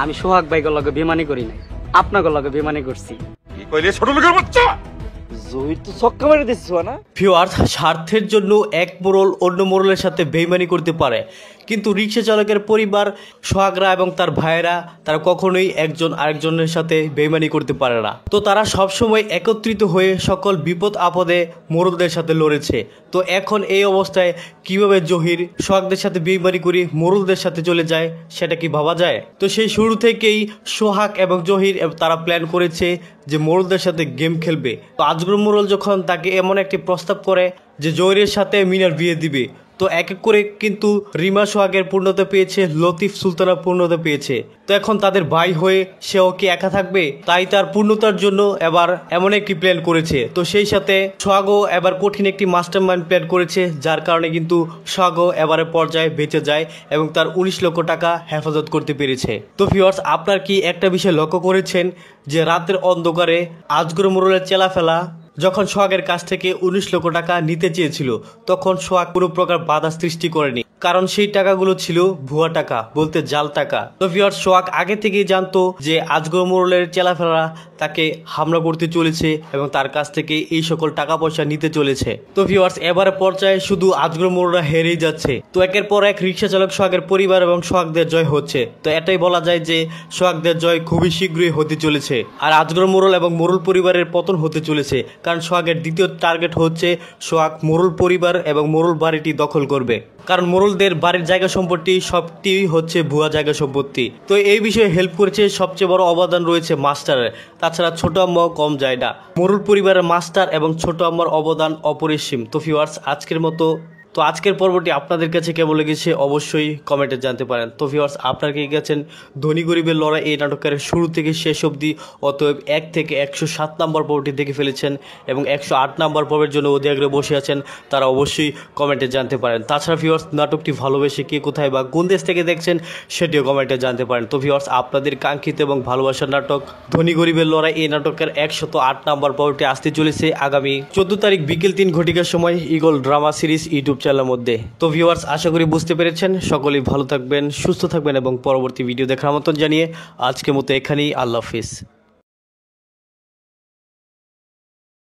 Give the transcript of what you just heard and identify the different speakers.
Speaker 1: আমি সোহাগ ভাইগর লগে বেমানি করি নাই, আপনাকে লগে বেমানি করছি।
Speaker 2: কি কইলে ছোট লোকের বাচ্চা?
Speaker 3: জহির তো ছক্কা মেরে দিচ্ছ না।
Speaker 4: ভিউয়ার্স, স্বার্থের জন্য এক মোড়ল অন্য মোড়লের সাথে বেইমানি করতে পারে, কিন্তু রিক্সা চালকের পরিবার, সোহাগরা এবং তার ভাইয়েরা তারা কখনোই একজন আরেকজনের সাথে বেইমানি করতে পারে না। তো তারা সবসময় একত্রিত হয়ে সকল বিপদ আপদে মোড়লদের সাথে লড়েছে। তো এখন এই অবস্থায় কিভাবে জহির সোহাগদের সাথে বেইমানি করে মোড়লদের সাথে চলে যায় সেটা কি ভাবা যায়? তো সেই শুরু থেকেই সোহাগ এবং জহির তারা প্ল্যান করেছে যে মোড়লদের সাথে গেম খেলবে। তো আজগর মোড়ল যখন তাকে এমন একটি প্রস্তাব করে যে জহিরের সাথে মিনার বিয়ে দিবে, তো এক এক করে কিন্তু রিমা সোহাগের পূর্ণতা পেয়েছে, লতিফ সুলতানা পূর্ণতা পেয়েছে। তো এখন তাদের ভাই হয়ে সেও কি একা থাকবে? তাই তার পূর্ণতার জন্য এবার এমন একটি প্ল্যান করেছে। তো সেই সাথে সোহাগও এবার কঠিন একটি মাস্টার মাইন্ড প্ল্যান করেছে, যার কারণে কিন্তু সোহাগও এবারে পর্যায়ে বেঁচে যায় এবং তার 19 লক্ষ টাকা হেফাজত করতে পেরেছে। তো ভিউয়ার্স, আপনার কি একটা বিষয় লক্ষ্য করেছেন যে রাতের অন্ধকারে আজগর মোড়লের চেলাফেলা যখন সোহাগের কাছ থেকে 19 লক্ষ টাকা নিতে চেয়েছিল, তখন সোহাগ কোনো প্রকার বাধা সৃষ্টি করেনি, কারণ সেই টাকাগুলো ছিল ভুয়া টাকা, বলতে জাল টাকা। তো ভিউয়ার্স, সোহাগ আগে থেকেই জানতো যে আজগর মোড়লের চেলাফেলা তাকে হামলা করতে চলেছে এবং তার কাছ থেকে এই সকল টাকা পয়সা নিতে চলেছে। তো ভিউয়ার্স, এবারে পর্যায়ে শুধু আজগর মোড়লরা হেরেই যাচ্ছে। তো একের পর এক রিক্সা চালক সোহাগের পরিবার এবং সোহাগদের জয় হচ্ছে। তো এটাই বলা যায় যে সোহাগদের জয় খুবই শীঘ্রই হতে চলেছে, আর আজগর মোড়ল এবং মোড়ল পরিবারের পতন হতে চলেছে। কারণ সোহাগের দ্বিতীয় টার্গেট হচ্ছে সোহাগ মোড়ল পরিবার এবং মোড়ল বাড়িটি দখল করবে, কারণ মোড়লদের বাড়ির জায়গা সম্পত্তি সবটি হচ্ছে ভুয়া জায়গা সম্পত্তি। তো এই বিষয়ে হেল্প করেছে, সবচেয়ে বড় অবদান রয়েছে মাস্টারের, তাছাড়া ছোট আম্মাও কম যায় না। মোড়ল পরিবারের মাস্টার এবং ছোট আম্মার অবদান অপরিসীম। তো ভিউয়ার্স, আজকের পর্বটি আপনাদের কাছে কেমন লেগেছে অবশ্যই কমেন্টে জানতে পারেন। তো ভিউয়ার্স, আপনারা কি গেছেন ধনী গরিবের লড়াই এই নাটকের শুরু থেকে শেষ অবধি, অতএব 1 থেকে 107 নম্বর পর্বটি দেখে ফেলেছেন এবং 108 নম্বর পর্বের জন্য অধিকারে বসে আছেন, তারা অবশ্যই কমেন্টে জানতে পারেন। তাছাড়া ভিউয়ার্স, নাটকটি ভালোবেসে কে কোথায় বা কোন দেশ থেকে দেখছেন সেটিও কমেন্টে জানতে পারেন। তো ভিউয়ার্স, আপনাদের কাঙ্ক্ষিত এবং ভালোবাসার নাটক ধনী গরিবের লড়াই এই নাটকের 108 নম্বর পর্বটি আসতে চলেছে আগামী 14 তারিখ বিকেল 3 ঘটিকার সময় ঈগল ড্রামা সিরিজ ইউটিউব চ্যানেলের মধ্যে। তো ভিউয়ার্স, আশা করি বুঝতে পেরেছেন। সকলেই ভালো থাকবেন, সুস্থ থাকবেন এবং পরবর্তী ভিডিও দেখার আমন্ত্রণ জানিয়ে আজকের মতো এখানেই আল্লাহ হাফেজ।